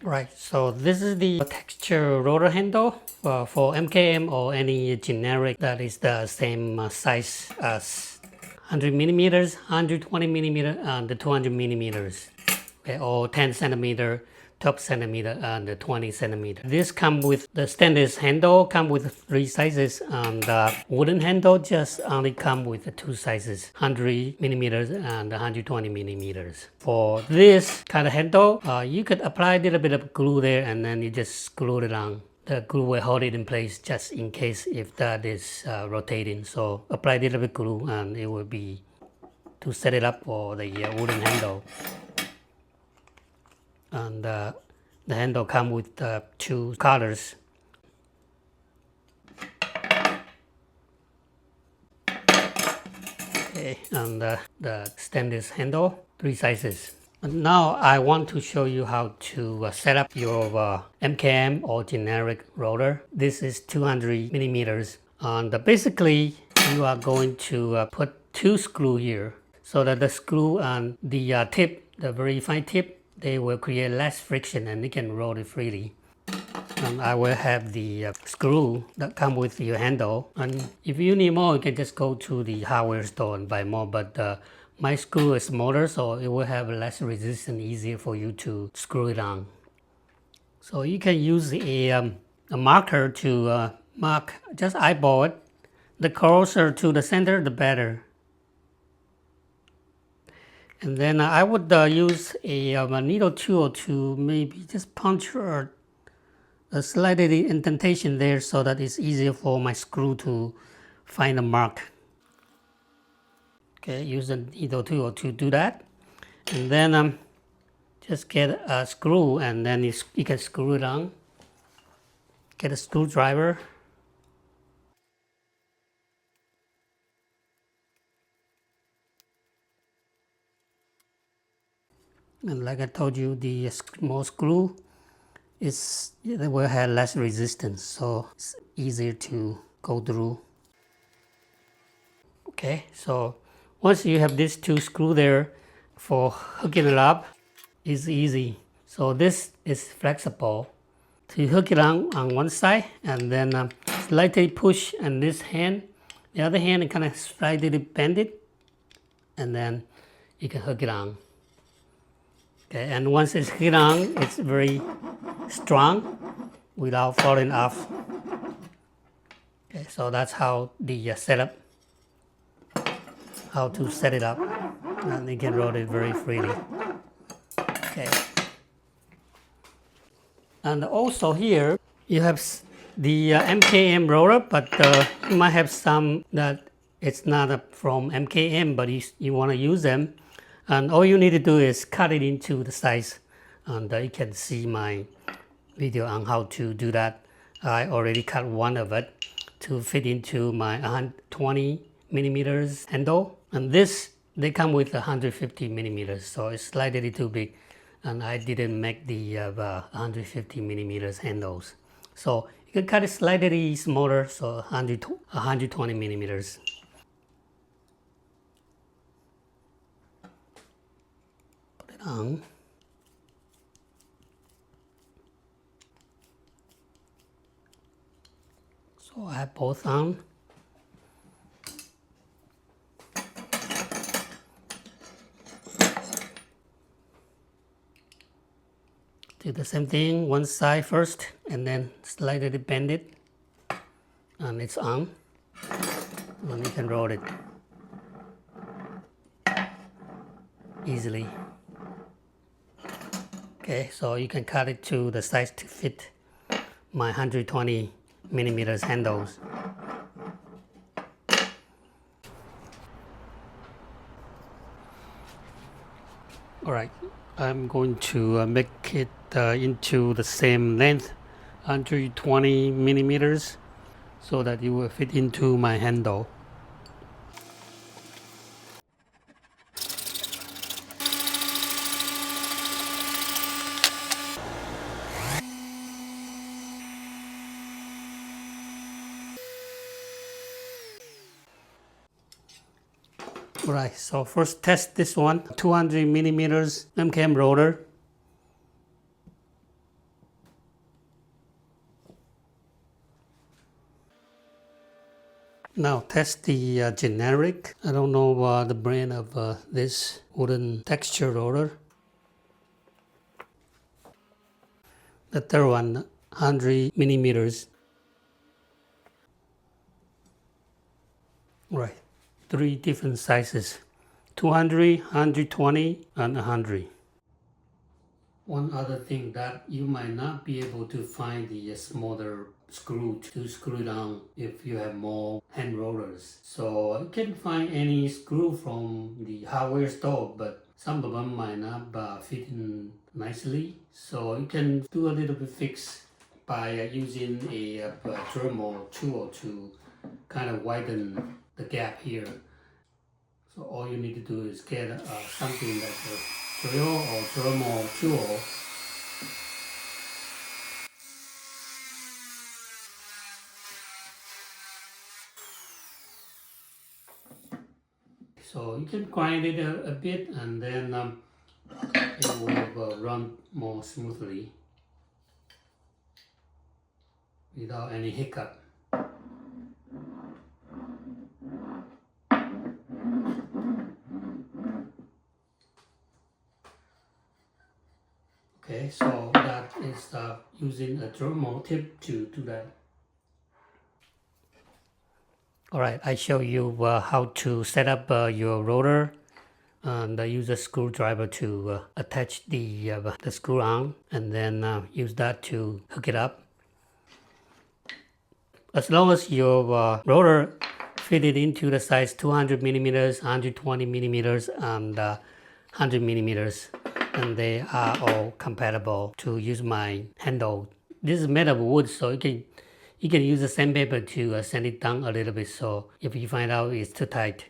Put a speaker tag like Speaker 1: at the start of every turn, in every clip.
Speaker 1: Right, so this is the texture rotor handle for MKM or any generic that is the same size as 100 millimeters, 120 millimeter, and the 200 millimeters, okay, or 10 centimeter, 12 centimeter, and 20 centimeter. This comes with the stainless handle, come with 3 sizes, and the wooden handle just only come with the 2 sizes, 100 millimeters and 120 millimeters. For this kind of handle, you could apply a little bit of glue there, and then you just screw it on. The glue will hold it in place just in case if that is rotating. So apply a little bit glue, and it will be to set it up for the wooden handle. And the handle comes with 2 colors. Okay, and the stainless handle, 3 sizes. And now I want to show you how to set up your MKM or generic rotor. This is 200 millimeters, and basically you are going to put 2 screws here so that the screw and the tip, the very fine tip, they will create less friction and you can roll it freely. And I will have the screw that come with your handle, and if you need more you can just go to the hardware store and buy more, but my screw is smaller so it will have less resistance, easier for you to screw it on. So you can use a marker to mark, just eyeball it. The closer to the center the better. And then I would use a needle tool to maybe just puncture a slight indentation there so that it's easier for my screw to find a mark. Okay, use the needle tool to do that. And then just get a screw, and then you can screw it on. Get a screwdriver. And like I told you, the small screw it will have less resistance, so it's easier to go through. Okay, so once you have these 2 screws there, for hooking it up is easy. So this is flexible. To hook it on one side, and then slightly push on this hand. The other hand, kind of slightly bend it, and then you can hook it on. Okay, and once it's hooked on, it's very strong without falling off. Okay, so that's how the setup, how to set it up, and you can roll it very freely. Okay. And also here you have the MKM roller, but you might have some that it's not from MKM, but you want to use them. And all you need to do is cut it into the size. And you can see my video on how to do that. I already cut one of it to fit into my 120 millimeters handle. And this, they come with 150 millimeters, so it's slightly too big. And I didn't make the 150 millimeters handles. So you can cut it slightly smaller, so 120 millimeters. Put it on. So I have both on. Do the same thing, one side first, and then slightly bend it, and it's on. And you can roll it easily. Okay, so you can cut it to the size to fit my 120 millimeters handles. All right, I'm going to make it into the same length, 120 millimeters, so that it will fit into my handle. Alright, so first test this one, 200 millimeters MKM rotor. Now test the generic. I don't know the brand of this wooden texture roller. The third one, 100 millimeters. Right, 3 different sizes, 200, 120, and 100. One other thing that you might not be able to find the smaller screw to screw down if you have more hand rollers. So you can find any screw from the hardware store, but some of them might not fit in nicely. So you can do a little bit fix by using a thermal tool to kind of widen the gap here. So all you need to do is get something like a drill or thermal tool. So you can grind it a bit, and then it will run more smoothly without any hiccup. Okay, so that is using a thermal tip to do that. Alright, I show you how to set up your rotor and use a screwdriver to attach the screw on, and then use that to hook it up. As long as your rotor fitted into the size 200 millimeters, 120 millimeters, and 100 millimeters, and they are all compatible to use my handle. This is made of wood, so you can use the sandpaper to sand it down a little bit. So if you find out it's too tight,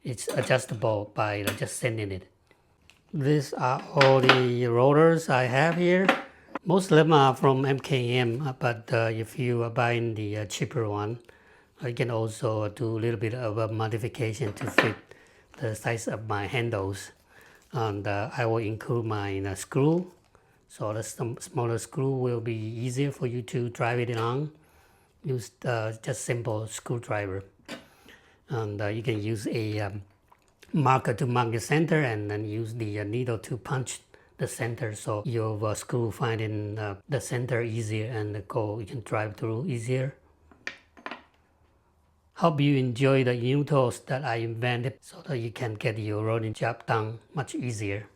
Speaker 1: it's adjustable by just sanding it. These are all the rotors I have here. Most of them are from MKM, but if you are buying the cheaper one, you can also do a little bit of a modification to fit the size of my handles. And I will include my screw, so the smaller screw will be easier for you to drive it on. Use just simple screwdriver, and you can use a marker to mark the center, and then use the needle to punch the center, so your screw finding the center easier, and you can drive through easier. Hope you enjoy the new tools that I invented so that you can get your rolling job done much easier.